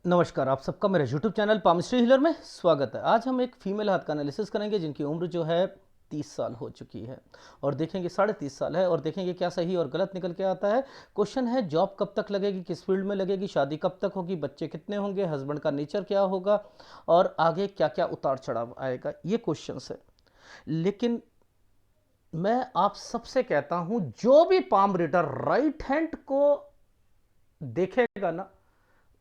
नमस्कार, आप सबका मेरे YouTube चैनल पामिस्ट्री हीलर में स्वागत है। आज हम एक फीमेल हाथ का एनालिसिस करेंगे जिनकी उम्र जो है 30 साल हो चुकी है और देखेंगे 30.5 साल है और देखेंगे क्या सही और गलत निकल के आता है। क्वेश्चन है जॉब कब तक लगेगी, किस फील्ड में लगेगी, शादी कब तक होगी, बच्चे कितने होंगे, हस्बैंड का नेचर क्या होगा और आगे क्या क्या उतार चढ़ाव आएगा, ये क्वेश्चन है। लेकिन मैं आप सबसे कहता हूं जो भी पाम रीडर राइट हैंड को देखेगा ना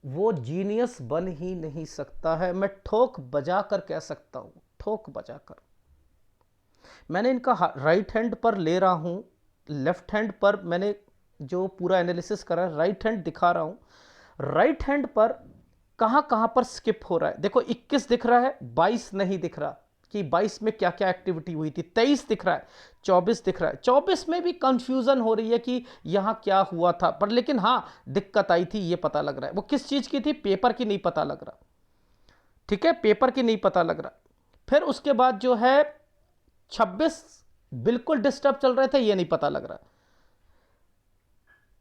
वो जीनियस बन ही नहीं सकता है। मैं ठोक बजा कर कह सकता हूं, ठोक बजा कर। मैंने इनका राइट हैंड पर ले रहा हूं, लेफ्ट हैंड पर मैंने जो पूरा एनालिसिस करा, राइट हैंड दिखा रहा हूं। राइट हैंड पर कहां कहां पर स्किप हो रहा है, देखो 21 दिख रहा है, 22 नहीं दिख रहा कि 22 में क्या क्या एक्टिविटी हुई थी, 23 दिख रहा है, 24 दिख रहा है। 24 में भी कंफ्यूजन हो रही है कि यहां क्या हुआ था, पर लेकिन हां दिक्कत आई थी, ये पता लग रहा है। वो किस चीज की थी, पेपर की नहीं पता लग रहा। ठीक है, पेपर की नहीं पता लग रहा। फिर उसके बाद जो है 26 बिल्कुल डिस्टर्ब चल रहे थे, ये नहीं पता लग रहा।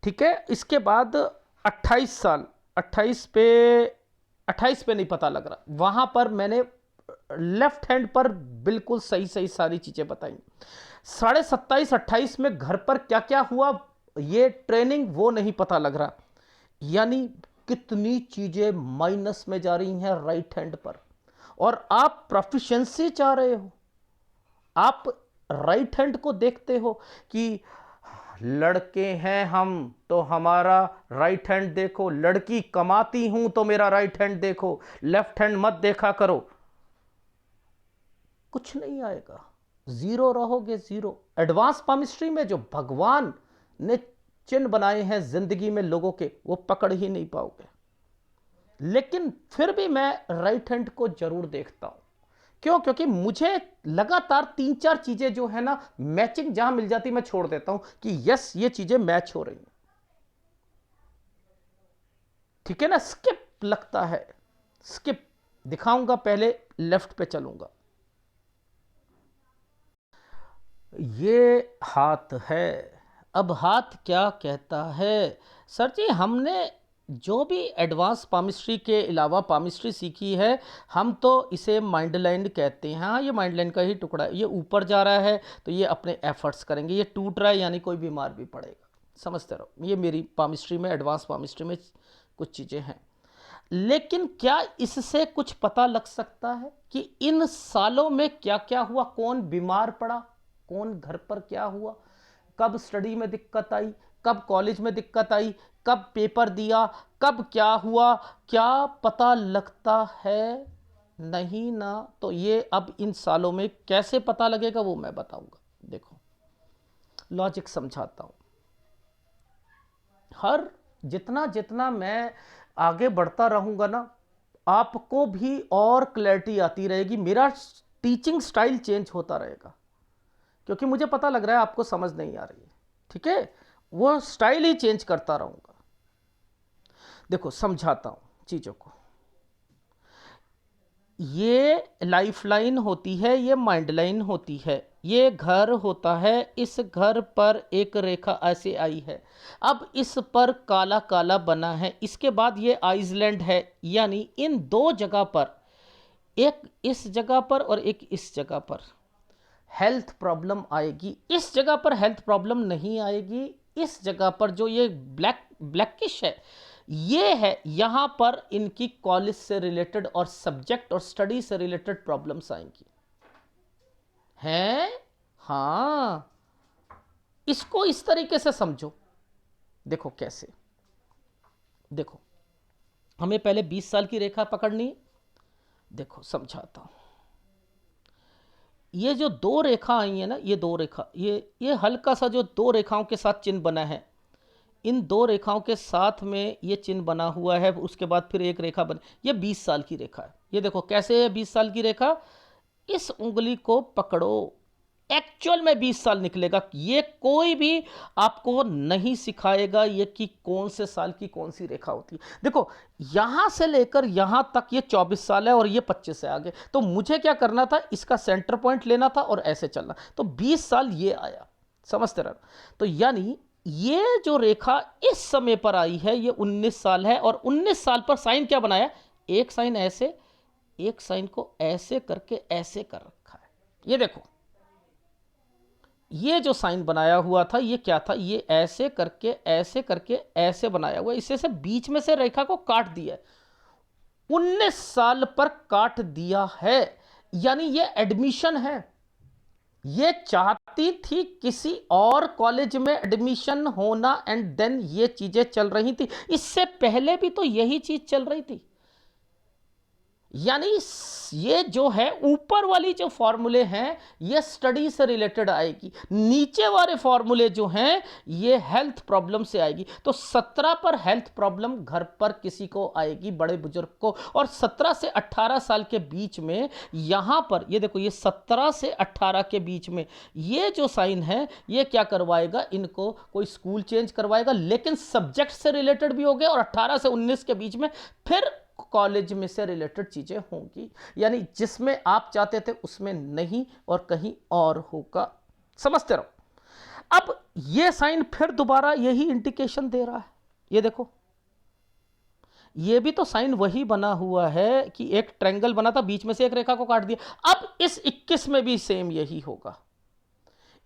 ठीक है, इसके बाद 28 साल, 28 पे नहीं पता लग रहा। वहां पर मैंने लेफ्ट हैंड पर बिल्कुल सही सही सारी चीजें बताई। 27.5 28 में घर पर क्या क्या हुआ, ये ट्रेनिंग वो नहीं पता लग रहा। यानी कितनी चीजें माइनस में जा रही हैं राइट हैंड पर। और आप प्रोफिशिएंसी चाह रहे हो, आप राइट हैंड को देखते हो कि लड़के हैं हम तो हमारा राइट हैंड देखो, लड़की कमाती हूं तो मेरा राइट हैंड देखो, लेफ्ट हैंड मत देखा करो। कुछ नहीं आएगा, जीरो रहोगे, जीरो। एडवांस पामिस्ट्री में जो भगवान ने चिन्ह बनाए हैं जिंदगी में लोगों के, वो पकड़ ही नहीं पाओगे। लेकिन फिर भी मैं राइट हैंड को जरूर देखता हूं। क्यों? क्योंकि मुझे लगातार 3-4 चीजें जो है ना मैचिंग जहां मिल जाती मैं छोड़ देता हूं कि यस ये चीजें मैच हो रही हैं। ठीक है ना, स्किप लगता है, स्किप दिखाऊंगा, पहले लेफ्ट पे चलूंगा। ये हाथ है। अब हाथ क्या कहता है? सर जी हमने जो भी एडवांस पामिस्ट्री के अलावा पामिस्ट्री सीखी है, हम तो इसे माइंड लाइन कहते हैं। हाँ, ये माइंड लाइन का ही टुकड़ा है। ये ऊपर जा रहा है तो ये अपने एफर्ट्स करेंगे, ये टूट रहा है यानी कोई बीमार भी पड़ेगा। समझते रहो, ये मेरी पामिस्ट्री में, एडवांस पामिस्ट्री में कुछ चीज़ें हैं। लेकिन क्या इससे कुछ पता लग सकता है कि इन सालों में क्या क्या हुआ, कौन बीमार पड़ा, कौन घर पर क्या हुआ, कब स्टडी में दिक्कत आई, कब कॉलेज में दिक्कत आई, कब पेपर दिया, कब क्या हुआ, क्या पता लगता है? नहीं ना। तो ये अब इन सालों में कैसे पता लगेगा वो मैं बताऊंगा। देखो लॉजिक समझाता हूं। हर जितना जितना मैं आगे बढ़ता रहूंगा ना, आपको भी और क्लैरिटी आती रहेगी, मेरा टीचिंग स्टाइल चेंज होता रहेगा। क्योंकि मुझे पता लग रहा है आपको समझ नहीं आ रही है। ठीक है, वो स्टाइल ही चेंज करता रहूंगा। देखो समझाता हूं चीजों को। ये लाइफ लाइन होती है, ये माइंड लाइन होती है, ये घर होता है। इस घर पर एक रेखा ऐसे आई है, अब इस पर काला काला बना है। इसके बाद ये आइसलैंड है, यानी इन दो जगह पर, एक इस जगह पर और एक इस जगह पर हेल्थ प्रॉब्लम आएगी। इस जगह पर हेल्थ प्रॉब्लम नहीं आएगी। इस जगह पर जो ये ब्लैकिश है, ये है, यहां पर इनकी कॉलेज से रिलेटेड और सब्जेक्ट और स्टडी से रिलेटेड प्रॉब्लम्स आएंगी हैं। हाँ, इसको इस तरीके से समझो। देखो कैसे, देखो हमें पहले 20 साल की रेखा पकड़नी है। देखो समझाता हूं। ये जो दो रेखा आई है ना, ये दो रेखा, ये हल्का सा जो दो रेखाओं के साथ चिन्ह बना है, इन दो रेखाओं के साथ में ये चिन्ह बना हुआ है। उसके बाद फिर एक रेखा बन, ये 20 साल की रेखा है। ये देखो कैसे है 20 साल की रेखा। इस उंगली को पकड़ो, एक्चुअल में 20 साल निकलेगा। ये कोई भी आपको नहीं सिखाएगा ये कि कौन से साल की कौन सी रेखा होती है। देखो यहां से लेकर यहां तक ये 24 साल है और ये 25 से आगे। तो मुझे क्या करना था, इसका सेंटर पॉइंट लेना था और ऐसे चलना, तो 20 साल ये आया। समझते रहो। तो यानी ये जो रेखा इस समय पर आई है ये 19 साल है, और 19 साल पर साइन क्या बनाया, एक साइन ऐसे, एक साइन को ऐसे करके ऐसे कर रखा है। ये देखो, ये जो साइन बनाया हुआ था ये क्या था, ये ऐसे करके ऐसे करके ऐसे बनाया हुआ, इससे से बीच में से रेखा को काट दिया, 19 साल पर काट दिया है। यानी ये एडमिशन है, ये चाहती थी किसी और कॉलेज में एडमिशन होना, एंड देन ये चीजें चल रही थी। इससे पहले भी तो यही चीज चल रही थी। यानी ये जो है ऊपर वाली जो फॉर्मूले हैं ये स्टडी से रिलेटेड आएगी, नीचे वाले फॉर्मूले जो हैं ये हेल्थ प्रॉब्लम से आएगी। तो 17 पर हेल्थ प्रॉब्लम घर पर किसी को आएगी, बड़े बुजुर्ग को, और 17 से 18 साल के बीच में यहां पर ये देखो, ये 17 से 18 के बीच में ये जो साइन है ये क्या करवाएगा, इनको कोई स्कूल चेंज करवाएगा, लेकिन सब्जेक्ट से रिलेटेड भी हो गए, और 18 से 19 के बीच में फिर कॉलेज में से रिलेटेड चीजें होंगी। यानी जिसमें आप चाहते थे उसमें नहीं, और कहीं और होगा। समझते रहो। अब ये साइन फिर दोबारा यही इंडिकेशन दे रहा है। ये देखो, ये भी तो साइन वही बना हुआ है कि एक ट्रायंगल बना था, बीच में से एक रेखा को काट दिया। अब इस 21 में भी सेम यही होगा।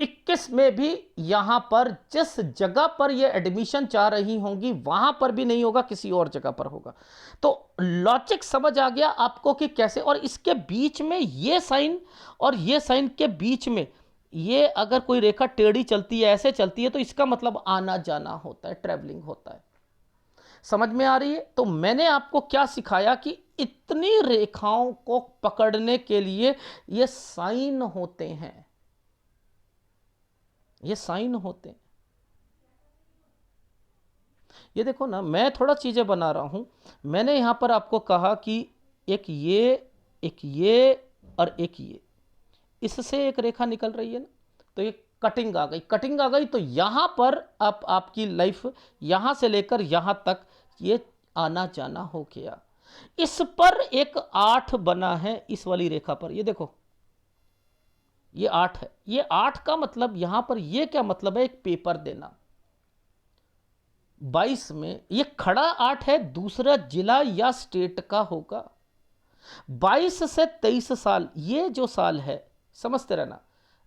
21 में भी यहां पर जिस जगह पर ये एडमिशन चाह रही होंगी वहां पर भी नहीं होगा, किसी और जगह पर होगा। तो लॉजिक समझ आ गया आपको कि कैसे। और इसके बीच में ये साइन और ये साइन के बीच में ये अगर कोई रेखा टेढ़ी चलती है, ऐसे चलती है, तो इसका मतलब आना जाना होता है, ट्रैवलिंग होता है। समझ में आ रही है। तो मैंने आपको क्या सिखाया कि इतनी रेखाओं को पकड़ने के लिए ये साइन होते हैं, ये साइन होते हैं। ये देखो ना, मैं थोड़ा चीजें बना रहा हूं। मैंने यहां पर आपको कहा कि एक ये और एक ये, इससे एक रेखा निकल रही है ना, तो ये कटिंग आ गई, कटिंग आ गई, तो यहां पर अब आपकी लाइफ यहां से लेकर यहां तक ये आना जाना हो गया। इस पर एक 8 बना है, इस वाली रेखा पर। ये देखो, ये 8 है। ये 8 का मतलब यहां पर ये क्या मतलब है, एक पेपर देना। 22 में ये खड़ा 8 है, दूसरा जिला या स्टेट का होगा। 22 से 23 साल, ये जो साल है, समझते रहना,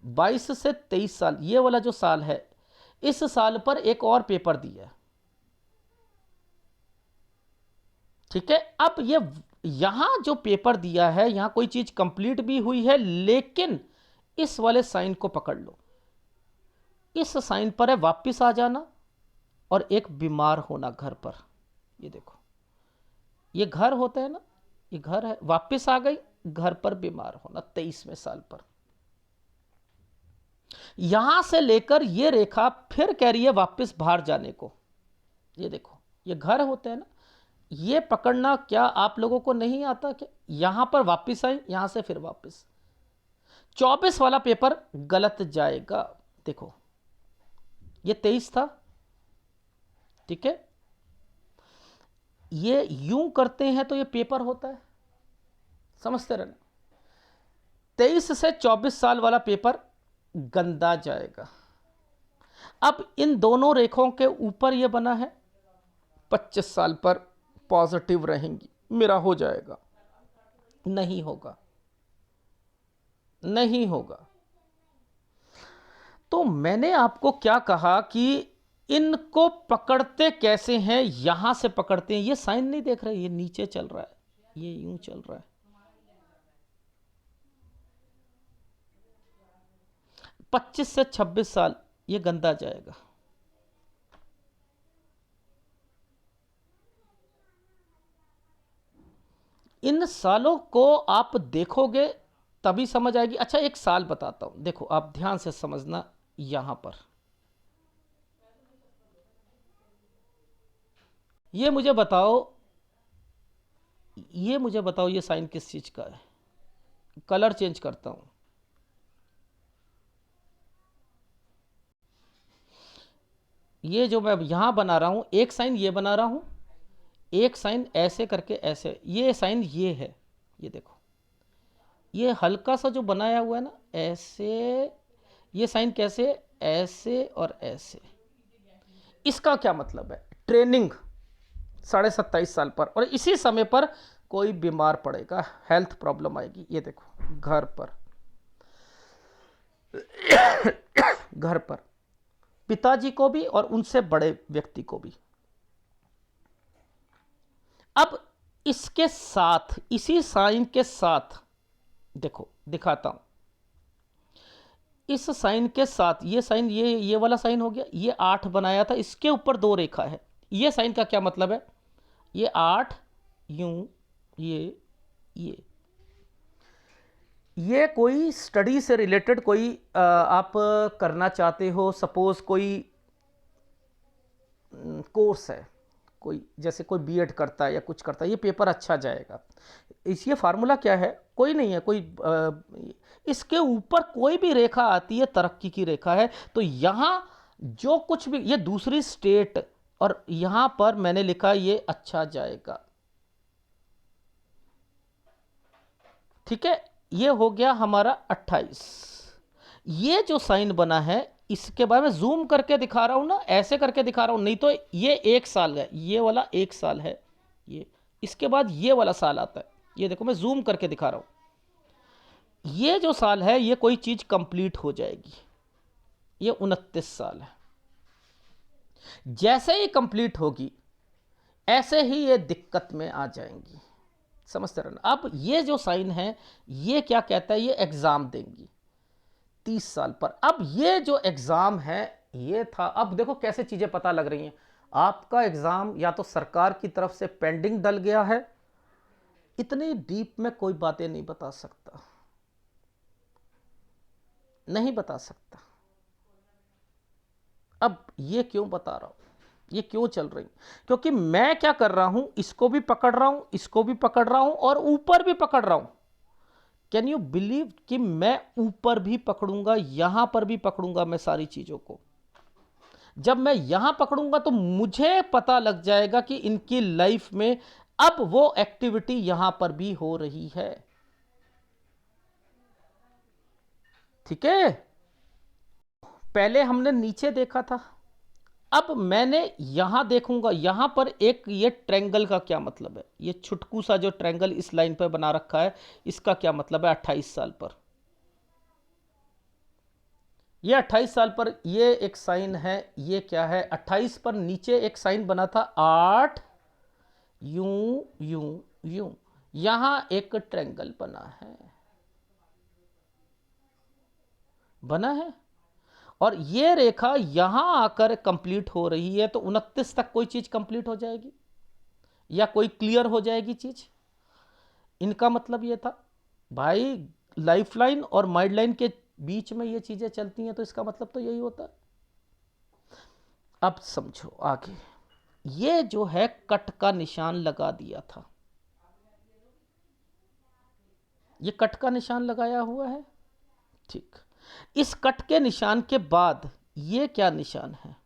22 से 23 साल ये वाला जो साल है, इस साल पर एक और पेपर दिया। ठीक है। अब ये यहां जो पेपर दिया है, यहां कोई चीज कंप्लीट भी हुई है, लेकिन इस वाले साइन को पकड़ लो। इस साइन पर है वापिस आ जाना, और एक बीमार होना घर पर। ये देखो, ये घर होता है ना, ये घर है, वापिस आ गई, घर पर बीमार होना 23वें साल पर। यहां से लेकर ये रेखा फिर कह रही है वापिस बाहर जाने को। ये देखो, ये घर होते हैं ना, ये पकड़ना क्या आप लोगों को नहीं आता? क्या यहां पर वापिस आई, यहां से फिर वापिस। 24 वाला पेपर गलत जाएगा। देखो, ये 23 था, ठीक है, ये यूं करते हैं तो ये पेपर होता है, समझते रहना। 23 से 24 साल वाला पेपर गंदा जाएगा। अब इन दोनों रेखाओं के ऊपर ये बना है, 25 साल पर पॉजिटिव रहेंगी, मेरा हो जाएगा। नहीं होगा, नहीं होगा। तो मैंने आपको क्या कहा कि इनको पकड़ते कैसे हैं, यहां से पकड़ते हैं। ये साइन नहीं देख रहे, ये नीचे चल रहा है, ये यूं चल रहा है। 25 से 26 साल ये गंदा जाएगा। इन सालों को आप देखोगे तभी समझ आएगी। अच्छा, एक साल बताता हूं, देखो आप ध्यान से समझना। यहां पर ये मुझे बताओ, ये मुझे बताओ, ये साइन किस चीज का है? कलर चेंज करता हूं। ये जो मैं यहां बना रहा हूं, एक साइन ये बना रहा हूं, एक साइन ऐसे करके ऐसे, ये साइन ये है। ये देखो, ये हल्का सा जो बनाया हुआ है ना, ऐसे, ये साइन कैसे, ऐसे और ऐसे। इसका क्या मतलब है? ट्रेनिंग 27.5 साल पर, और इसी समय पर कोई बीमार पड़ेगा, हेल्थ प्रॉब्लम आएगी। ये देखो घर पर घर पर पिताजी को भी और उनसे बड़े व्यक्ति को भी। अब इसके साथ, इसी साइन के साथ देखो दिखाता हूं, इस साइन के साथ ये साइन, ये वाला साइन हो गया, ये 8 बनाया था, इसके ऊपर 2 रेखा है। ये साइन का क्या मतलब है? ये 8 यूं, ये कोई स्टडी से रिलेटेड कोई आप करना चाहते हो, सपोज कोई कोर्स है, कोई जैसे कोई बीएड करता है या कुछ करता है, ये पेपर अच्छा जाएगा। इस ये फार्मूला क्या है? कोई नहीं है, कोई इसके ऊपर कोई भी रेखा आती है, तरक्की की रेखा है, तो यहां जो कुछ भी, ये दूसरी स्टेट, और यहां पर मैंने लिखा ये अच्छा जाएगा। ठीक है, ये हो गया हमारा 28। ये जो साइन बना है, इसके बारे में जूम करके दिखा रहा हूं ना, ऐसे करके दिखा रहा हूं, नहीं तो ये 1 साल है, ये वाला 1 साल है, ये इसके बाद ये वाला साल आता है। ये देखो मैं जूम करके दिखा रहा हूं, ये जो साल है ये कोई चीज कंप्लीट हो जाएगी, ये 29 साल है। जैसे ही कंप्लीट होगी ऐसे ही ये दिक्कत में आ जाएंगी, समझते रहना। अब ये जो साइन है ये क्या कहता है? ये एग्जाम देंगी 30 साल पर। अब ये जो एग्जाम है ये था, अब देखो कैसे चीजें पता लग रही हैं। आपका एग्जाम या तो सरकार की तरफ से पेंडिंग डल गया है, इतनी डीप में कोई बातें नहीं बता सकता, नहीं बता सकता। अब ये क्यों बता रहा हूं, ये क्यों चल रही? क्योंकि मैं क्या कर रहा हूं, इसको भी पकड़ रहा हूं, इसको भी पकड़ रहा हूं, और ऊपर भी पकड़ रहा हूं। कैन यू बिलीव कि मैं ऊपर भी पकड़ूंगा, यहां पर भी पकड़ूंगा मैं सारी चीजों को। जब मैं यहां पकड़ूंगा तो मुझे पता लग जाएगा कि इनकी लाइफ में अब वो एक्टिविटी यहां पर भी हो रही है। ठीक है, पहले हमने नीचे देखा था, अब मैंने यहां देखूंगा, यहां पर एक ये ट्रायंगल का क्या मतलब है? ये छुटकू सा जो ट्रायंगल इस लाइन पर बना रखा है, इसका क्या मतलब है? 28 साल पर, ये 28 साल पर ये एक साइन है, ये क्या है? 28 पर नीचे एक साइन बना था 8 यूं यूं यूं, यहां एक ट्रायंगल बना है, और ये रेखा यहां आकर कंप्लीट हो रही है, तो 29 तक कोई चीज कंप्लीट हो जाएगी या कोई क्लियर हो जाएगी चीज। इनका मतलब ये था भाई, लाइफलाइन और माइडलाइन के बीच में ये चीजें चलती हैं, तो इसका मतलब तो यही होता है। अब समझो आगे, ये जो है कट का निशान लगा दिया था, ये कट का निशान लगाया हुआ है। ठीक, इस कट के निशान के बाद ये क्या निशान है?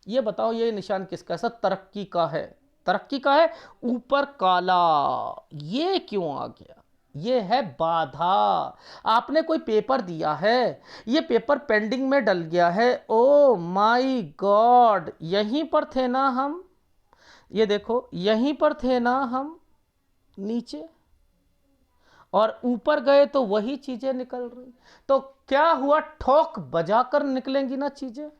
ये बताओ, ये निशान किसका है? सब तरक्की का है, तरक्की का है। ऊपर काला, ये क्यों आ गया? ये है बाधा। आपने कोई पेपर दिया है, ये पेपर पेंडिंग में डल गया है, ओ माय गॉड, यहीं पर थे ना हम, ये देखो यहीं पर थे ना हम नीचे, और ऊपर गए तो वही चीजें निकल रही। तो क्या हुआ? ठोक बजाकर निकलेंगी ना चीजें।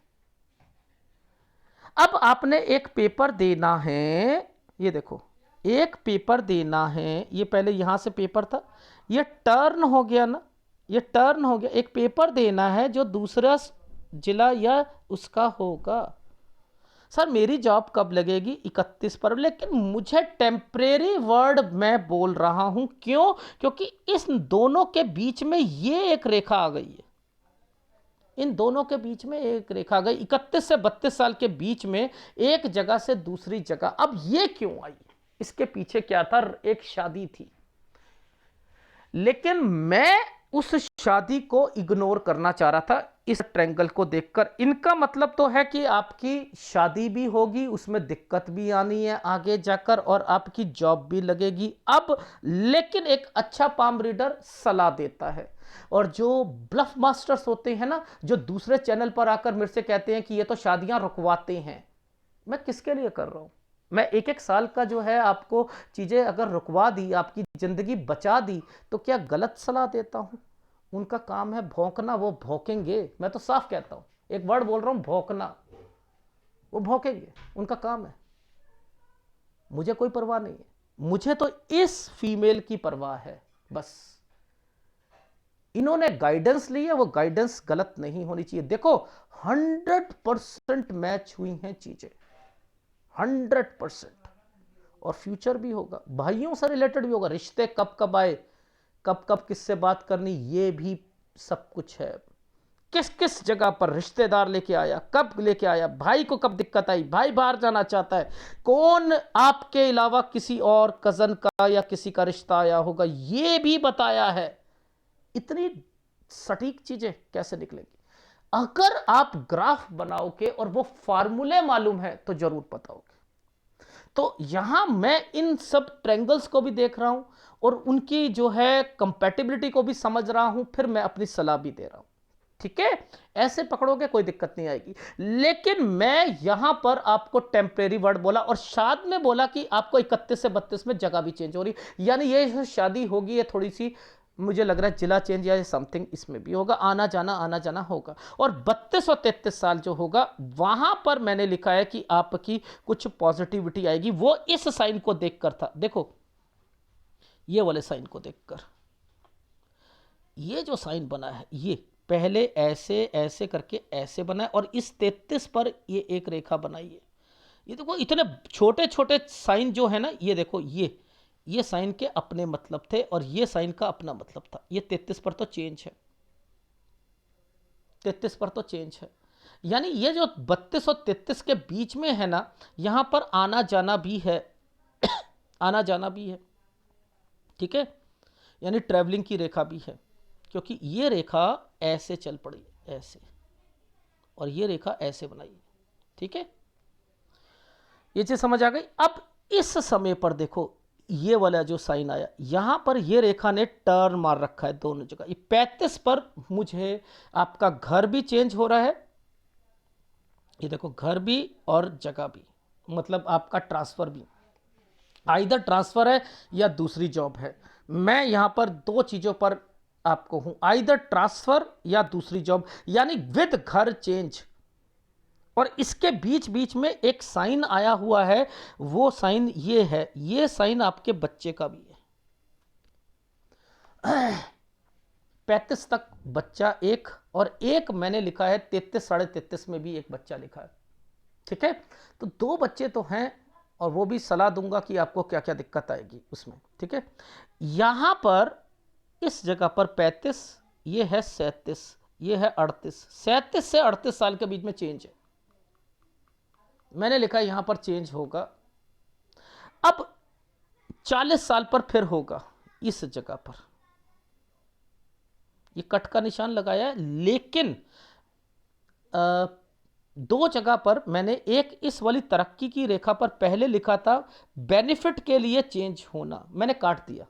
अब आपने एक पेपर देना है, ये देखो एक पेपर देना है, ये पहले यहां से पेपर था, ये टर्न हो गया ना, ये टर्न हो गया। एक पेपर देना है जो दूसरा जिला या उसका होगा। सर मेरी जॉब कब लगेगी? 31 पर। लेकिन मुझे टेम्परेरी वर्ड मैं बोल रहा हूं, क्यों? क्योंकि इस दोनों के बीच में ये एक रेखा आ गई है, इन दोनों के बीच में एक रेखा आ गई, 31 से 32 साल के बीच में, एक जगह से दूसरी जगह। अब ये क्यों आई? इसके पीछे क्या था? एक शादी थी, लेकिन मैं उस शादी को इग्नोर करना चाह रहा था, इस ट्रायंगल को देखकर इनका मतलब तो है कि आपकी शादी भी होगी, उसमें दिक्कत भी आनी है आगे जाकर, और आपकी जॉब भी लगेगी अब। लेकिन एक अच्छा पाम रीडर सलाह देता है, और जो ब्लफ मास्टर्स होते हैं ना, जो दूसरे चैनल पर आकर मेरे से कहते हैं कि ये तो शादियां रुकवाते हैं, मैं किसके लिए कर रहा हूं? मैं एक एक साल का जो है आपको चीजें अगर रुकवा दी, आपकी जिंदगी बचा दी, तो क्या गलत सलाह देता हूं? उनका काम है भौंकना, वो भौंकेंगे। मैं तो साफ कहता हूं, एक वर्ड बोल रहा हूं, भौंकना। वो भौंकेंगे, उनका काम है। मुझे कोई परवाह नहीं है, मुझे तो इस फीमेल की परवाह है बस। इन्होंने गाइडेंस ली है, वो गाइडेंस गलत नहीं होनी चाहिए। देखो 100% मैच हुई हैं चीजें, 100%। और फ्यूचर भी होगा, भाइयों से रिलेटेड भी होगा, रिश्ते कब कब आए, कब कब किससे बात करनी, ये भी सब कुछ है। किस किस जगह पर रिश्तेदार लेके आया, कब लेके आया, भाई को कब दिक्कत आई, भाई बाहर जाना चाहता है, कौन आपके अलावा किसी और कजन का या किसी का रिश्ता आया होगा, ये भी बताया है। इतनी सटीक चीजें कैसे निकलेंगी? अगर आप ग्राफ बनाओगे और वो फार्मूले मालूम है तो जरूर बताओगे। तो यहां मैं इन सब ट्रायंगल्स को भी देख रहा हूं, और उनकी जो है कंपैटिबिलिटी को भी समझ रहा हूं, फिर मैं अपनी सलाह भी दे रहा हूं। ठीक है, ऐसे पकड़ोगे कोई दिक्कत नहीं आएगी। लेकिन मैं यहां पर आपको टेम्परेरी वर्ड बोला, और शाद में बोला कि आपको 31 से 32 में जगह भी चेंज हो रही, यानी ये शादी होगी, ये थोड़ी सी मुझे लग रहा है जिला चेंज या समथिंग इसमें भी होगा, आना जाना होगा। और 32 और 33 साल जो होगा, वहां पर मैंने लिखा है कि आपकी कुछ पॉजिटिविटी आएगी। वो इस साइन को देखकर था, देखो ये वाले साइन को देखकर, ये जो साइन बना है, ये पहले ऐसे ऐसे करके ऐसे बना है, और इस 33 पर ये एक रेखा बनाई है। ये देखो इतने छोटे छोटे साइन जो है ना, ये देखो ये साइन के अपने मतलब थे, और ये साइन का अपना मतलब था। ये 33 पर तो चेंज है, 33 पर तो चेंज है। यानी ये जो 32 और 33 के बीच में है ना, यहां पर आना जाना भी है आना जाना भी है। ठीक है, यानी ट्रैवलिंग की रेखा भी है, क्योंकि ये रेखा ऐसे चल पड़ी, ऐसे, और ये रेखा ऐसे बनाई है। ठीक है, ये चीज समझ आ गई। अब इस समय पर देखो, ये वाला जो साइन आया, यहां पर ये रेखा ने टर्न मार रखा है दोनों जगह। ये 35 पर मुझे आपका घर भी चेंज हो रहा है, ये देखो घर भी और जगह भी, मतलब आपका ट्रांसफर भी, आइदर ट्रांसफर है या दूसरी जॉब है। मैं यहां पर दो चीजों पर आपको हूं, आइदर ट्रांसफर या दूसरी जॉब, यानी विद घर चेंज। और इसके बीच बीच में एक साइन आया हुआ है, वो साइन ये है, ये साइन आपके बच्चे का भी है। 35 तक बच्चा एक, और एक मैंने लिखा है 33 साढ़े 33 में भी एक बच्चा लिखा है। ठीक है, तो दो बच्चे तो हैं, और वो भी सलाह दूंगा कि आपको क्या क्या दिक्कत आएगी उसमें। ठीक है, यहां पर इस जगह पर 35, ये है 37, ये है 38, 37 से 38 साल के बीच में चेंज है, मैंने लिखा यहां पर चेंज होगा। अब 40 साल पर फिर होगा इस जगह पर, ये कट का निशान लगाया है, लेकिन दो जगह पर मैंने, एक इस वाली तरक्की की रेखा पर पहले लिखा था बेनिफिट के लिए चेंज होना, मैंने काट दिया,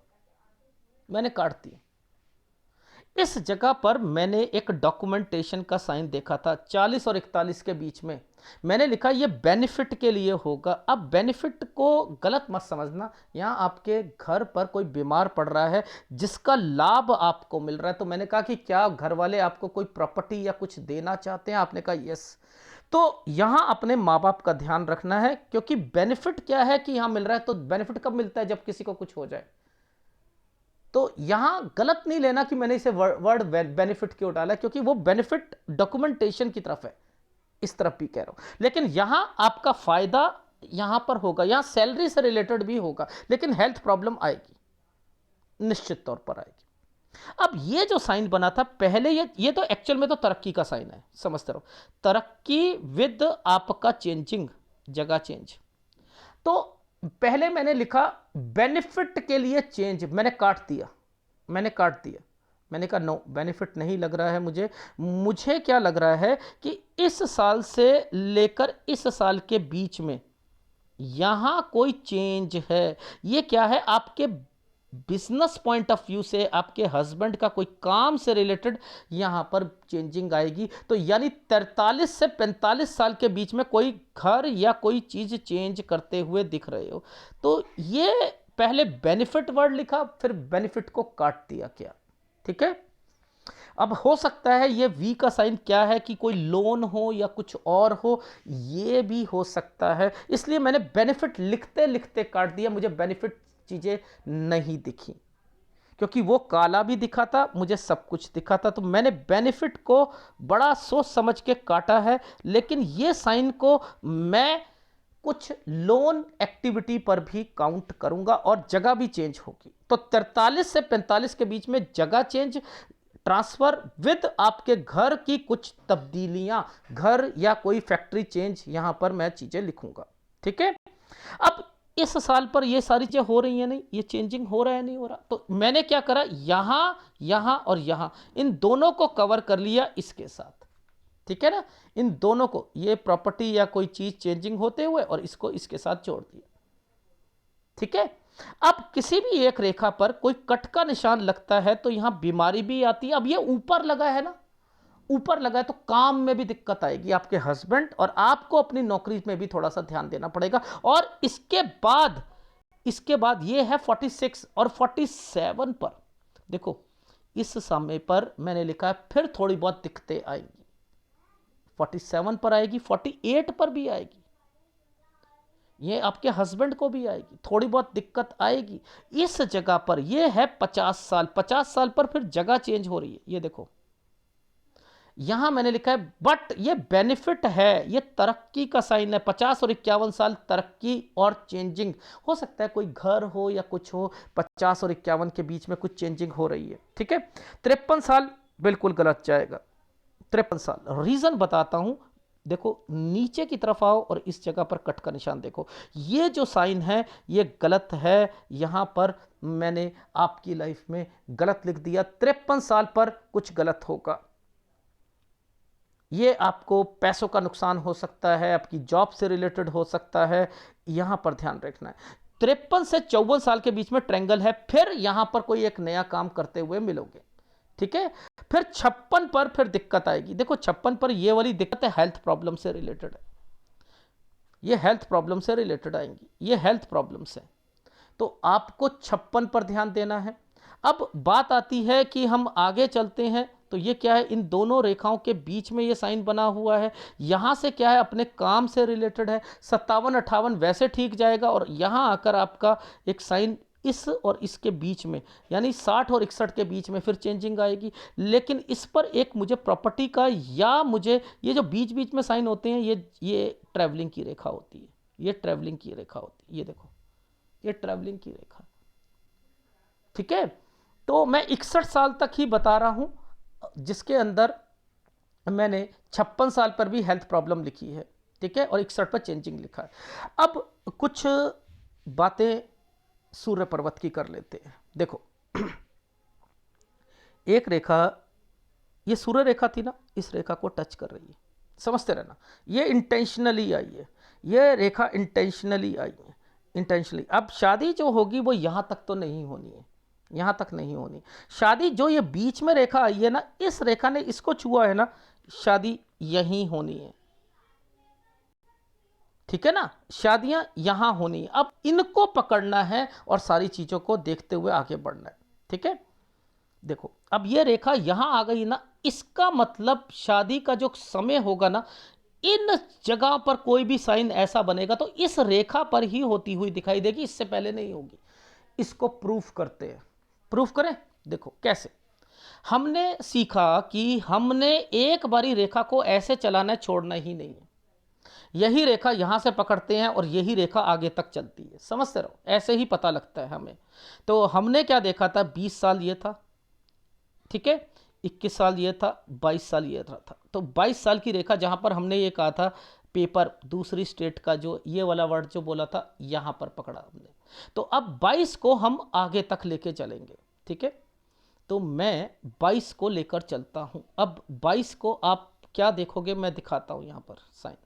मैंने काट दिया। इस जगह पर मैंने एक डॉक्यूमेंटेशन का साइन देखा था 40 और 41 के बीच में, मैंने लिखा ये बेनिफिट के लिए होगा। अब बेनिफिट को गलत मत समझना, यहाँ आपके घर पर कोई बीमार पड़ रहा है जिसका लाभ आपको मिल रहा है, तो मैंने कहा कि क्या घर वाले आपको कोई प्रॉपर्टी या कुछ देना चाहते हैं, आपने कहा यस। तो यहाँ अपने माँ बाप का ध्यान रखना है, क्योंकि बेनिफिट क्या है कि यहाँ मिल रहा है, तो बेनिफिट कब मिलता है, जब किसी को कुछ हो जाए। तो यहां गलत नहीं लेना कि मैंने इसे वर्ड बेनिफिट क्यों डाला, क्योंकि वो बेनिफिट डॉक्यूमेंटेशन की तरफ है, इस तरफ भी कह रहा हूं। लेकिन यहां आपका फायदा यहां पर होगा, यहां सैलरी से रिलेटेड भी होगा, लेकिन हेल्थ प्रॉब्लम आएगी, निश्चित तौर पर आएगी। अब ये जो साइन बना था पहले, ये तो एक्चुअल में तो तरक्की का साइन है, समझते रहो, तरक्की विद आपका चेंजिंग, जगह चेंज। तो पहले मैंने लिखा बेनिफिट के लिए चेंज, मैंने काट दिया, मैंने काट दिया, मैंने कहा नो, बेनिफिट नहीं लग रहा है मुझे। मुझे क्या लग रहा है कि इस साल से लेकर इस साल के बीच में यहां कोई चेंज है। ये क्या है, आपके बिजनेस पॉइंट ऑफ व्यू से, आपके हस्बैंड का कोई काम से रिलेटेड यहां पर चेंजिंग आएगी। तो यानी 43 से 45 साल के बीच में कोई घर या कोई चीज चेंज करते हुए दिख रहे हो। तो ये पहले बेनिफिट वर्ड लिखा, फिर बेनिफिट को काट दिया क्या, ठीक है। अब हो सकता है ये वी का साइन क्या है कि कोई लोन हो या कुछ और हो, ये भी हो सकता है। इसलिए मैंने बेनिफिट लिखते लिखते काट दिया, मुझे बेनिफिट चीजें नहीं दिखी, क्योंकि वो काला भी दिखा था, मुझे सब कुछ दिखा था। तो मैंने बेनिफिट को बड़ा सोच समझ के काटा है। लेकिन ये साइन को मैं कुछ लोन एक्टिविटी पर भी काउंट करूंगा और जगह भी चेंज होगी। तो 43 से 45 के बीच में जगह चेंज, ट्रांसफर विद आपके घर की कुछ तब्दीलियां, घर या कोई फैक्ट्री चेंज, यहां पर मैं चीजें लिखूंगा, ठीक है। अब इस साल पर ये सारी चीजें हो रही है नहीं, ये चेंजिंग हो रहा है नहीं हो रहा, तो मैंने क्या करा, यहां यहां और यहां इन दोनों को कवर कर लिया इसके साथ, ठीक है ना। इन दोनों को, ये प्रॉपर्टी या कोई चीज चेंजिंग होते हुए और इसको इसके साथ जोड़ दिया, ठीक है। अब किसी भी एक रेखा पर कोई कट का निशान लगता है तो यहां बीमारी भी आती है। अब ये ऊपर लगा है ना, ऊपर लगा है तो काम में भी दिक्कत आएगी आपके हस्बैंड, और आपको अपनी नौकरी में भी थोड़ा सा ध्यान देना पड़ेगा। और इसके बाद ये है 46 और 47 पर देखो, इस समय पर मैंने लिखा है फिर थोड़ी बहुत दिक्कतें आएंगी, 47 पर आएगी, 48 पर भी आएगी, ये आपके हस्बैंड को भी आएगी, थोड़ी बहुत दिक्कत आएगी। इस जगह पर ये है 50 साल, 50 साल पर फिर जगह चेंज हो रही है। ये देखो यहां मैंने लिखा है, बट ये बेनिफिट है, ये तरक्की का साइन है। 50 और 51 साल तरक्की और चेंजिंग हो सकता है, कोई घर हो या कुछ हो, 50 और 51 के बीच में कुछ चेंजिंग हो रही है, ठीक है। 53 साल बिल्कुल गलत जाएगा, 53 साल। रीजन बताता हूं, देखो नीचे की तरफ आओ और इस जगह पर कट का निशान देखो, ये जो साइन है ये गलत है। यहां पर मैंने आपकी लाइफ में गलत लिख दिया, 53 साल पर कुछ गलत होगा। ये आपको पैसों का नुकसान हो सकता है, आपकी जॉब से रिलेटेड हो सकता है, यहां पर ध्यान रखना है। 53 से 54 साल के बीच में ट्रायंगल है, फिर यहां पर कोई एक नया काम करते हुए मिलोगे, ठीक है। फिर 56 पर फिर दिक्कत आएगी। देखो 56 पर ये वाली दिक्कत है, हेल्थ प्रॉब्लम से रिलेटेड है, ये हेल्थ प्रॉब्लम से रिलेटेड आएंगी, ये हेल्थ प्रॉब्लम से, तो आपको 56 पर ध्यान देना है। अब बात आती है कि हम आगे चलते हैं, तो ये क्या है, इन दोनों रेखाओं के बीच में ये साइन बना हुआ है, यहां से क्या है, अपने काम से रिलेटेड है। 57 58 वैसे ठीक जाएगा, और यहां आकर आपका एक साइन इस और इसके बीच में, यानी 60 और 61 के बीच में फिर चेंजिंग आएगी। लेकिन इस पर एक मुझे प्रॉपर्टी का, या मुझे ये जो बीच बीच में साइन होते हैं, ये ट्रैवलिंग की रेखा होती है, ये ट्रैवलिंग की रेखा होती है, ये देखो ये ट्रैवलिंग की रेखा, ठीक है। तो मैं 61 साल तक ही बता रहा हूं, जिसके अंदर मैंने 56 साल पर भी हेल्थ प्रॉब्लम लिखी है, ठीक है, और 61 पर चेंजिंग लिखा है। अब कुछ बातें सूर्य पर्वत की कर लेते हैं। देखो एक रेखा, ये सूर्य रेखा थी ना, इस रेखा को टच कर रही है, समझते रहना, ये इंटेंशनली आई है, ये रेखा इंटेंशनली आई है, इंटेंशनली। अब शादी जो होगी वो यहां तक तो नहीं होनी है, यहां तक नहीं होनी शादी। जो ये बीच में रेखा आई है ना, इस रेखा ने इसको छुआ है ना, शादी यहीं होनी है, ठीक है ना, शादियां यहां होनी है। अब इनको पकड़ना है और सारी चीजों को देखते हुए आगे बढ़ना है, ठीक है। देखो अब ये रेखा यहां आ गई ना, इसका मतलब शादी का जो समय होगा ना, इन जगह पर कोई भी साइन ऐसा बनेगा तो इस रेखा पर ही होती हुई दिखाई देगी, इससे पहले नहीं होगी। इसको प्रूफ करते हैं, प्रूफ करें। देखो कैसे, हमने सीखा कि हमने एक बारी रेखा को ऐसे चलाना, छोड़ना ही नहीं है। यही रेखा यहां से पकड़ते हैं और यही रेखा आगे तक चलती है, समझते रहो, ऐसे ही पता लगता है हमें। तो हमने क्या देखा था, 20 साल ये था, ठीक है, 21 साल ये था, 22 साल ये था। तो 22 साल की रेखा, जहां पर हमने ये कहा था पेपर दूसरी स्टेट का, जो ये वाला वर्ड जो बोला था, यहां पर पकड़ा हमने। तो अब 22 को हम आगे तक लेके चलेंगे, ठीक है। तो मैं 22 को लेकर चलता हूं। अब 22 को आप क्या देखोगे, मैं दिखाता हूं यहां पर साइन।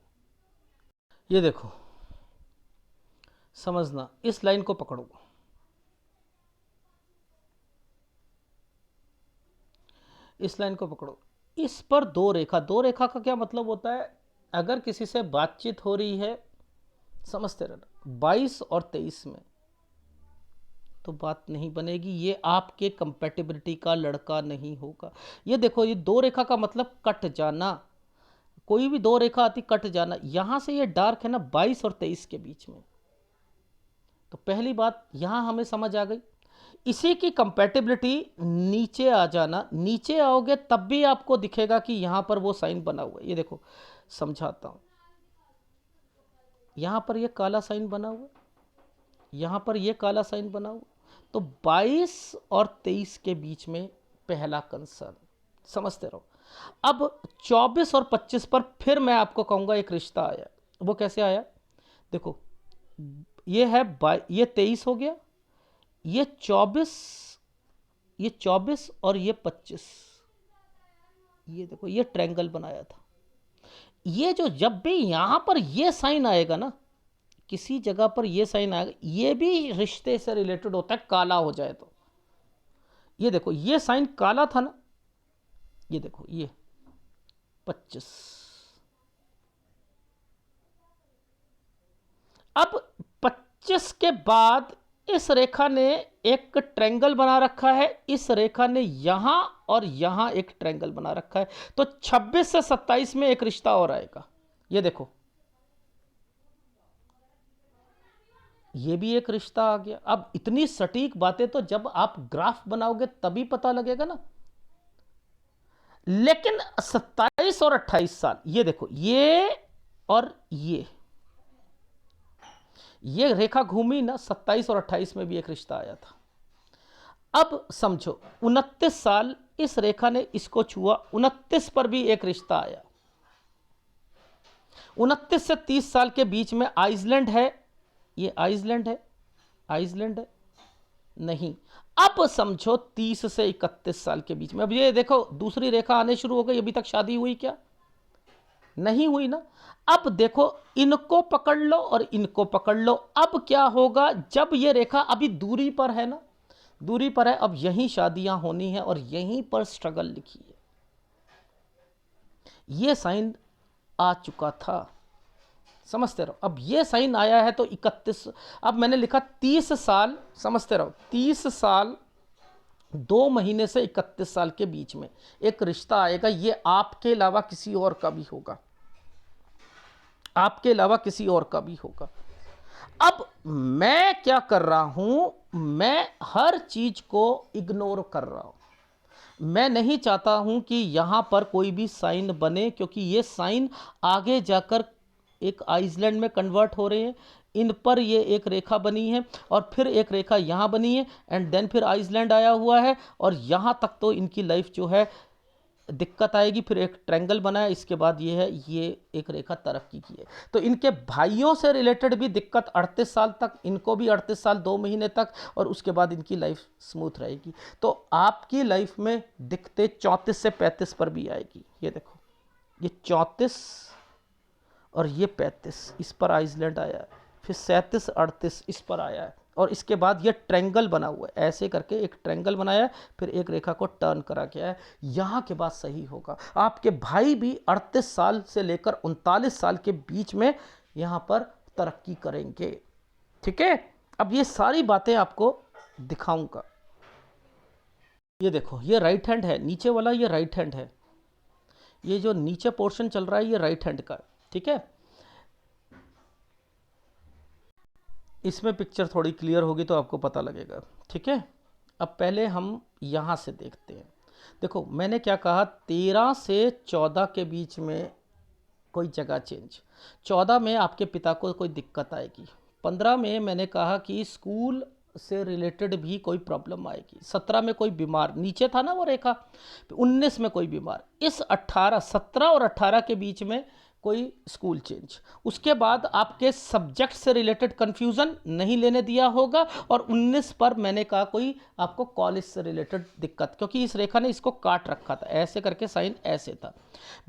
ये देखो, समझना, इस लाइन को पकड़ो, इस लाइन को पकड़ो, इस पर दो रेखा, दो रेखा का क्या मतलब होता है, अगर किसी से बातचीत हो रही है, समझते रहना, 22 और 23 में तो बात नहीं बनेगी, ये आपके कंपैटिबिलिटी का लड़का नहीं होगा। ये देखो, ये दो रेखा का मतलब कट जाना, कोई भी दो रेखा आती कट जाना। यहां से ये डार्क है ना 22 और 23 के बीच में, तो पहली बात यहां हमें समझ आ गई। इसी की कंपैटिबिलिटी नीचे आ जाना, नीचे आओगे तब भी आपको दिखेगा कि यहां पर वो साइन बना हुआ है। ये देखो, समझाता हूं, यहां पर ये काला साइन बना हुआ, यहां पर ये काला साइन बना हुआ, तो 22 और 23 के बीच में पहला कंसर्न, समझते रहो। अब 24 और 25 पर फिर मैं आपको कहूंगा एक रिश्ता आया। वो कैसे आया, देखो, ये है ये 23 हो गया, ये 24 और ये 25, ये देखो, ये ट्रायंगल बनाया था। ये जो जब भी यहां पर ये साइन आएगा ना, किसी जगह पर ये साइन आएगा, ये भी रिश्ते से रिलेटेड होता है, काला हो जाए तो। ये देखो, ये साइन काला था ना, ये देखो, ये 25, अब 25 के बाद इस रेखा ने एक ट्रायंगल बना रखा है, इस रेखा ने यहां और यहां एक ट्रायंगल बना रखा है, तो 26 से 27 में एक रिश्ता और आएगा। ये देखो, ये भी एक रिश्ता आ गया। अब इतनी सटीक बातें तो जब आप ग्राफ बनाओगे तभी पता लगेगा ना। लेकिन 27 और 28 साल, ये देखो, ये और ये रेखा घूमी ना, 27 और 28 में भी एक रिश्ता आया था। अब समझो, 29 साल इस रेखा ने इसको छुआ, 29 पर भी एक रिश्ता आया। 29 से 30 साल के बीच में आइसलैंड है, ये आइसलैंड है, आइसलैंड है नहीं। अब समझो 30 से 31 साल के बीच में, अब ये देखो दूसरी रेखा आने शुरू हो गई। अभी तक शादी हुई क्या, नहीं हुई ना। अब देखो, इनको पकड़ लो और इनको पकड़ लो। अब क्या होगा, जब ये रेखा अभी दूरी पर है ना, दूरी पर है, अब यहीं शादियां होनी है और यहीं पर स्ट्रगल लिखी है। ये साइन आ चुका था, समझते रहो। अब ये साइन आया है तो 31, अब मैंने लिखा 30 साल, समझते रहो, 30 साल 2 महीने से 31 साल के बीच में एक रिश्ता आएगा। ये आपके अलावा किसी और का भी होगा, आपके अलावा किसी और का भी होगा। अब मैं क्या कर रहा हूं, मैं हर चीज को इग्नोर कर रहा हूं। मैं नहीं चाहता हूं कि यहां पर कोई भी साइन बने, क्योंकि ये साइन आगे जाकर एक आइसलैंड में कन्वर्ट हो रहे हैं। इन पर ये एक रेखा बनी है और फिर एक रेखा यहाँ बनी है, एंड देन फिर आइसलैंड आया हुआ है, और यहाँ तक तो इनकी लाइफ जो है दिक्कत आएगी। फिर एक ट्रायंगल बना है, इसके बाद ये है, ये एक रेखा तरक्की की है। तो इनके भाइयों से रिलेटेड भी दिक्कत 38 साल तक, इनको भी 38 साल 2 महीने तक, और उसके बाद इनकी लाइफ स्मूथ रहेगी। तो आपकी लाइफ में दिक्कतें 34 से 35 पर भी आएगी। ये देखो, ये 34 और ये 35, इस पर आइसलैंड आया है, फिर 37 38 इस पर आया है, और इसके बाद ये ट्रायंगल बना हुआ है, ऐसे करके एक ट्रायंगल बनाया है, फिर एक रेखा को टर्न करा गया है। यहाँ के बाद सही होगा। आपके भाई भी 38 साल से लेकर 39 साल के बीच में यहाँ पर तरक्की करेंगे, ठीक है। अब ये सारी बातें आपको दिखाऊंगा। ये देखो, ये राइट हैंड है, नीचे वाला ये राइट हैंड है, ये जो नीचे पोर्शन चल रहा है ये राइट हैंड का, ठीक है। इसमें पिक्चर थोड़ी क्लियर होगी तो आपको पता लगेगा, ठीक है। अब पहले हम यहाँ से देखते हैं। देखो, मैंने क्या कहा, 13 से 14 के बीच में कोई जगह चेंज, 14 में आपके पिता को कोई दिक्कत आएगी, 15 में मैंने कहा कि स्कूल से रिलेटेड भी कोई प्रॉब्लम आएगी, 17 में कोई बीमार, नीचे था ना वो रेखा, 19 में कोई बीमार, इस 18 17 और 18 के बीच में कोई स्कूल चेंज, उसके बाद आपके सब्जेक्ट से रिलेटेड कंफ्यूजन नहीं लेने दिया होगा, और 19 पर मैंने कहा कोई आपको कॉलेज से रिलेटेड दिक्कत, क्योंकि इस रेखा ने इसको काट रखा था, ऐसे करके साइन ऐसे था।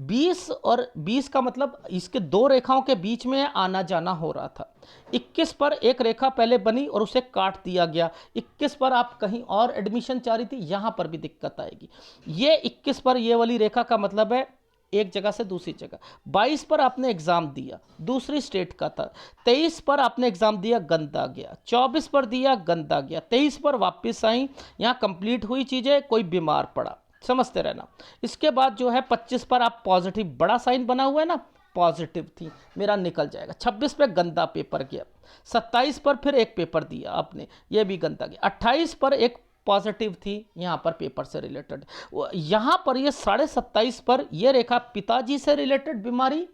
20 और 20 का मतलब इसके दो रेखाओं के बीच में आना जाना हो रहा था। 21 पर एक रेखा पहले बनी और उसे काट दिया गया। 21 पर आप कहीं और एडमिशन चाह रही थी, यहां पर भी दिक्कत आएगी। ये 21 पर ये वाली रेखा का मतलब है एक जगह से दूसरी जगह। 22 पर आपने एग्जाम दिया, दूसरी स्टेट का था। 23 पर आपने एग्जाम दिया, गंदा गया। 24 पर दिया, गंदा गया। 23 पर वापस आई, यहां कंप्लीट हुई चीजें, कोई बीमार पड़ा, समझते रहना। इसके बाद जो है 25 पर आप पॉजिटिव, बड़ा साइन बना हुआ है ना, पॉजिटिव थी, मेरा निकल जाएगा। 26 पे गंदा पेपर गया। 27 पर फिर एक पेपर दिया आपने, ये भी गंदा गया। 28 पर एक पॉजिटिव थी यहां पर पेपर से रिलेटेड। यहां पर ये 27.5 पर ये रेखा पिताजी से रिलेटेड बीमारी,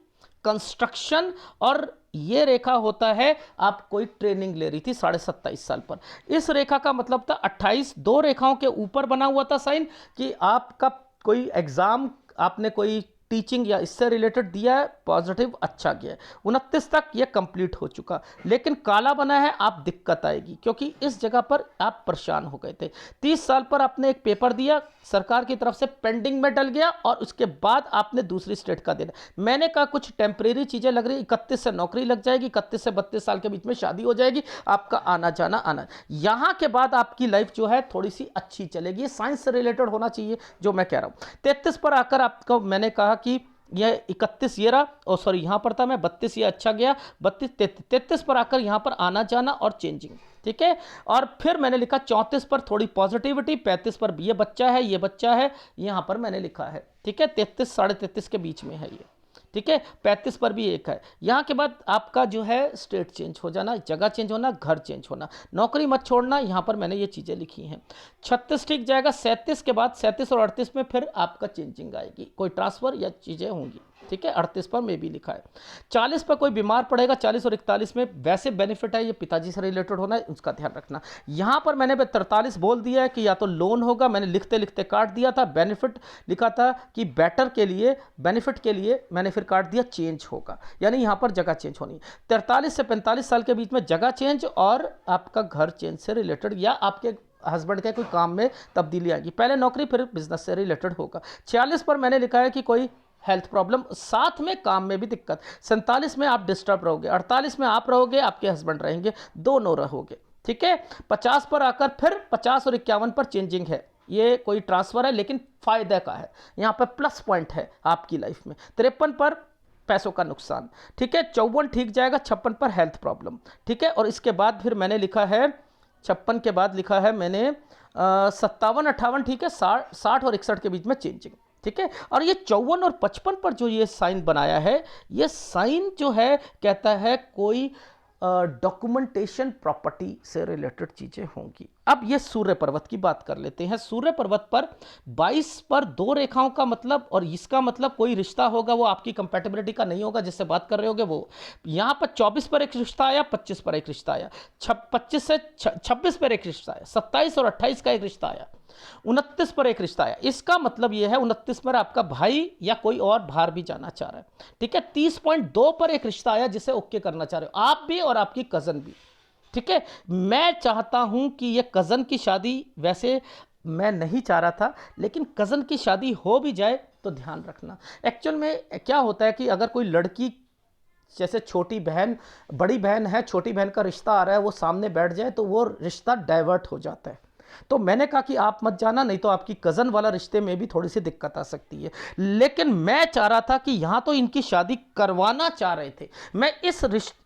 कंस्ट्रक्शन, और ये रेखा होता है आप कोई ट्रेनिंग ले रही थी 27.5 साल पर। इस रेखा का मतलब था 28, दो रेखाओं के ऊपर बना हुआ था साइन कि आपका कोई एग्जाम, आपने कोई टीचिंग या इससे रिलेटेड दिया है, पॉजिटिव, अच्छा गया है। 29 तक ये कंप्लीट हो चुका, लेकिन काला बना है, आप दिक्कत आएगी क्योंकि इस जगह पर आप परेशान हो गए थे। 30 साल पर आपने एक पेपर दिया, सरकार की तरफ से पेंडिंग में डल गया, और उसके बाद आपने दूसरी स्टेट का देना। मैंने कहा कुछ टेम्परेरी चीजें लग रही, 31 से नौकरी लग जाएगी, 31 से 32 साल के बीच में शादी हो जाएगी, आपका आना जाना आना। यहां के बाद आपकी लाइफ जो है थोड़ी सी अच्छी चलेगी, साइंस से रिलेटेड होना चाहिए जो मैं कह रहा हूं। 33 पर आकर आपको मैंने कहा कि यह 31 ये रहा, और सॉरी यहां पर था मैं 32, ये अच्छा गया। 32, 33 पर आकर यहां पर आना जाना और चेंजिंग, ठीक है। और फिर मैंने लिखा 34 पर थोड़ी पॉजिटिविटी, 35 पर ये बच्चा है, ये बच्चा है, यहां पर मैंने लिखा है, ठीक है। 33 33.5 के बीच में है ये, ठीक है। 35 पर भी एक है। यहां के बाद आपका जो है स्टेट चेंज हो जाना, जगह चेंज होना, घर चेंज होना, नौकरी मत छोड़ना, यहां पर मैंने ये चीजें लिखी हैं। 36 ठीक जाएगा। 37 के बाद 37 और 38 में फिर आपका चेंजिंग आएगी, कोई ट्रांसफर या चीजें होंगी, ठीक है। 38 पर मैं भी लिखा है। 40 पर कोई बीमार पड़ेगा। 40 और 41 में वैसे बेनिफिट है, ये पिताजी से रिलेटेड होना है, उसका ध्यान रखना। यहां पर मैंने 43 बोल दिया है कि या तो लोन होगा, मैंने लिखते लिखते काट दिया था। बेनिफिट लिखा था कि बेटर के लिए, बेनिफिट के लिए मैंने फिर काट दिया चेंज होगा, यानी यहां पर जगह चेंज होनी। 43 से 45 साल के बीच में जगह चेंज और आपका घर चेंज से रिलेटेड, या आपके हस्बैंड के कोई काम में तब्दीली आएगी, पहले नौकरी फिर बिजनेस से रिलेटेड होगा। 46 पर मैंने लिखा है कि कोई हेल्थ प्रॉब्लम, साथ में काम में भी दिक्कत। 47 में आप डिस्टर्ब रहोगे। 48 में आप रहोगे, आपके हस्बैंड रहेंगे, दोनों रहोगे, ठीक है। 50 पर आकर फिर 50 और 51 पर चेंजिंग है, ये कोई ट्रांसफर है लेकिन फायदे का है, यहां पर प्लस पॉइंट है आपकी लाइफ में। 53 पर पैसों का नुकसान, ठीक है। 54 ठीक जाएगा। 56 पर हेल्थ प्रॉब्लम, ठीक है। और इसके बाद फिर मैंने लिखा है 56 के बाद लिखा है मैंने 57 58, ठीक है। 60 और 61 के बीच में चेंजिंग, ठीक है। और ये 54 और 55 पर जो ये साइन बनाया है, ये साइन जो है कहता है कोई डॉक्यूमेंटेशन प्रॉपर्टी से रिलेटेड चीजें होंगी। अब ये सूर्य पर्वत की बात कर लेते हैं। सूर्य पर्वत पर 22 पर दो रेखाओं का मतलब, और इसका मतलब कोई रिश्ता होगा, वो आपकी कंपैटिबिलिटी का नहीं होगा जिससे बात कर रहे होगे वो। यहां पर 24 पर एक रिश्ता आया, 25 पर एक रिश्ता आया, 25 से 26 पर एक रिश्ता आया, 27 और 28 का एक रिश्ता आया, 29 पर एक रिश्ता आया। इसका मतलब यह है 29 पर आपका भाई या कोई और बाहर भी जाना चाह रहा है, ठीक है। 30.2 पर एक रिश्ता आया जिसे ओके करना चाह रहे हो आप भी और आपकी कजन भी, ठीक है। मैं चाहता हूं कि यह कजन की शादी, वैसे मैं नहीं चाह रहा था, लेकिन कजन की शादी हो भी जाए तो ध्यान रखना। एक्चुअल में क्या होता है कि अगर कोई लड़की, जैसे छोटी बहन, बड़ी बहन है, छोटी बहन का रिश्ता आ रहा है, वो सामने बैठ जाए तो वो रिश्ता डाइवर्ट हो जाता है। तो मैंने कहा कि आप मत जाना, नहीं तो आपकी कजन वाला रिश्ते में भी थोड़ी सी दिक्कत आ सकती है। लेकिन मैं चाह रहा था कि यहां तो इनकी शादी करवाना चाह रहे थे। मैं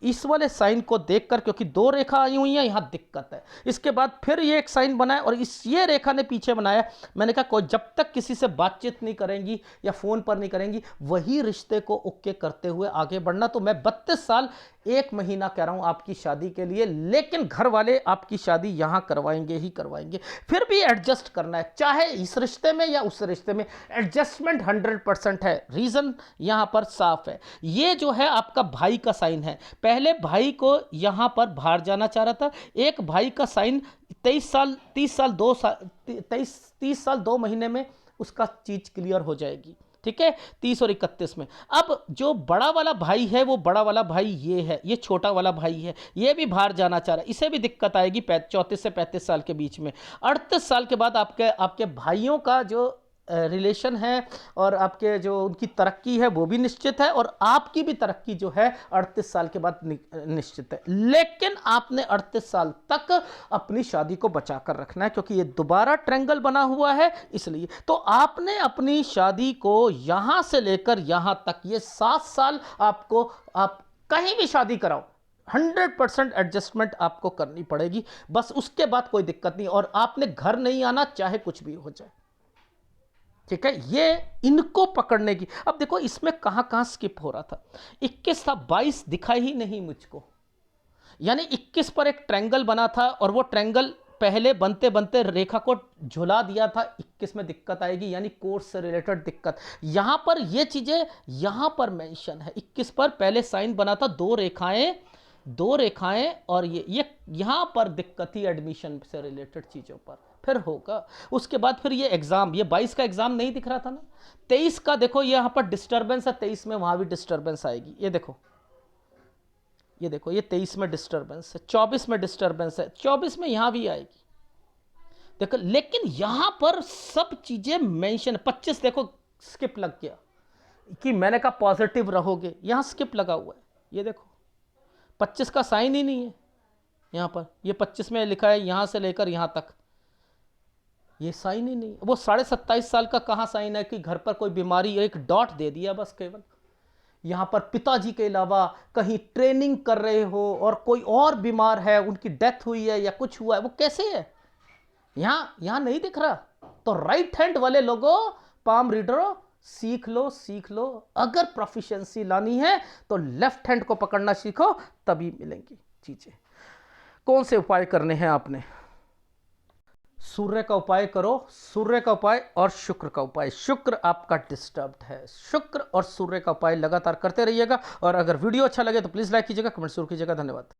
इस वाले साइन को देखकर, क्योंकि दो रेखा आई हुई है, यहां दिक्कत है। इसके बाद फिर ये एक साइन बनाया और ये रेखा ने पीछे बनाया। मैंने कहा कोई जब तक किसी से बातचीत नहीं करेंगी या फोन पर नहीं करेंगी, वही रिश्ते को ओके करते हुए आगे बढ़ना। तो मैं 32 साल 1 महीना कह रहा हूं आपकी शादी के लिए, लेकिन घर वाले आपकी शादी यहां करवाएंगे ही करवाएंगे। फिर भी एडजस्ट करना है, चाहे इस रिश्ते में या उस रिश्ते में, एडजस्टमेंट 100% है। रीजन यहां पर साफ है। ये जो है आपका भाई का साइन है। पहले भाई को यहां पर बाहर जाना चाह रहा था, एक भाई का साइन 30 साल 2 महीने में उसका चीज क्लियर हो जाएगी, ठीक है, 30 और 31 में। अब जो बड़ा वाला भाई है वो बड़ा वाला भाई ये है, ये छोटा वाला भाई है, ये भी बाहर जाना चाह रहा है, इसे भी दिक्कत आएगी 34 से 35 साल के बीच में। 38 साल के बाद आपके आपके भाइयों का जो रिलेशन है और आपके जो उनकी तरक्की है वो भी निश्चित है, और आपकी भी तरक्की जो है 38 साल के बाद निश्चित है। लेकिन आपने 38 साल तक अपनी शादी को बचा कर रखना है, क्योंकि ये दोबारा ट्रायंगल बना हुआ है इसलिए। तो आपने अपनी शादी को यहां से लेकर यहां तक, ये 7 साल आपको, आप कहीं भी शादी कराओ 100% एडजस्टमेंट आपको करनी पड़ेगी, बस उसके बाद कोई दिक्कत नहीं, और आपने घर नहीं आना चाहे कुछ भी हो जाए। ठीक है, ये इनको पकड़ने की। अब देखो इसमें कहां कहां स्किप हो रहा था, 21 था, 22 दिखा ही नहीं मुझको, यानी 21 पर एक ट्रायंगल बना था और वो ट्रायंगल पहले बनते बनते रेखा को झुला दिया था, 21 में दिक्कत आएगी, यानी कोर्स से रिलेटेड दिक्कत। यहां पर ये चीजें यहां पर मेंशन है, 21 पर पहले साइन बना था, दो रेखाएं और ये यहां पर दिक्कत थी एडमिशन से रिलेटेड चीजों पर, फिर होगा। उसके बाद फिर ये एग्जाम, ये 22 का एग्जाम नहीं दिख रहा था ना, 23 का देखो यहां पर डिस्टर्बेंस है, 23 में वहां भी डिस्टर्बेंस आएगी, ये देखो ये देखो, ये 23 में डिस्टर्बेंस है, 24 में डिस्टर्बेंस है, 24 में यहां भी आएगी देखो। लेकिन यहां पर सब चीजें मेंशन, 25 देखो स्किप लग गया कि मैंने कहा पॉजिटिव रहोगे, यहां स्किप लगा हुआ है, ये देखो 25 का साइन ही नहीं है यहां पर, ये 25 में लिखा है यहां से लेकर यहां तक, ये साइन ही नहीं। वो 27.5 साल का कहां साइन है कि घर पर कोई बीमारी, एक डॉट दे दिया बस केवल। यहां पर पिताजी के अलावा कहीं ट्रेनिंग कर रहे हो और कोई और बीमार है, उनकी डेथ हुई है या कुछ हुआ है, वो कैसे है यहां नहीं दिख रहा। तो राइट हैंड वाले लोगों, पाम रीडरों, सीख लो। अगर प्रोफिशिएंसी लानी है तो लेफ्ट हैंड को पकड़ना सीखो, तभी मिलेंगी चीजें। कौन से उपाय करने हैं आपने? सूर्य का उपाय करो, सूर्य का उपाय और शुक्र का उपाय। शुक्र आपका डिस्टर्ब्ड है, शुक्र और सूर्य का उपाय लगातार करते रहिएगा। और अगर वीडियो अच्छा लगे तो प्लीज लाइक कीजिएगा, कमेंट जरूर कीजिएगा। धन्यवाद।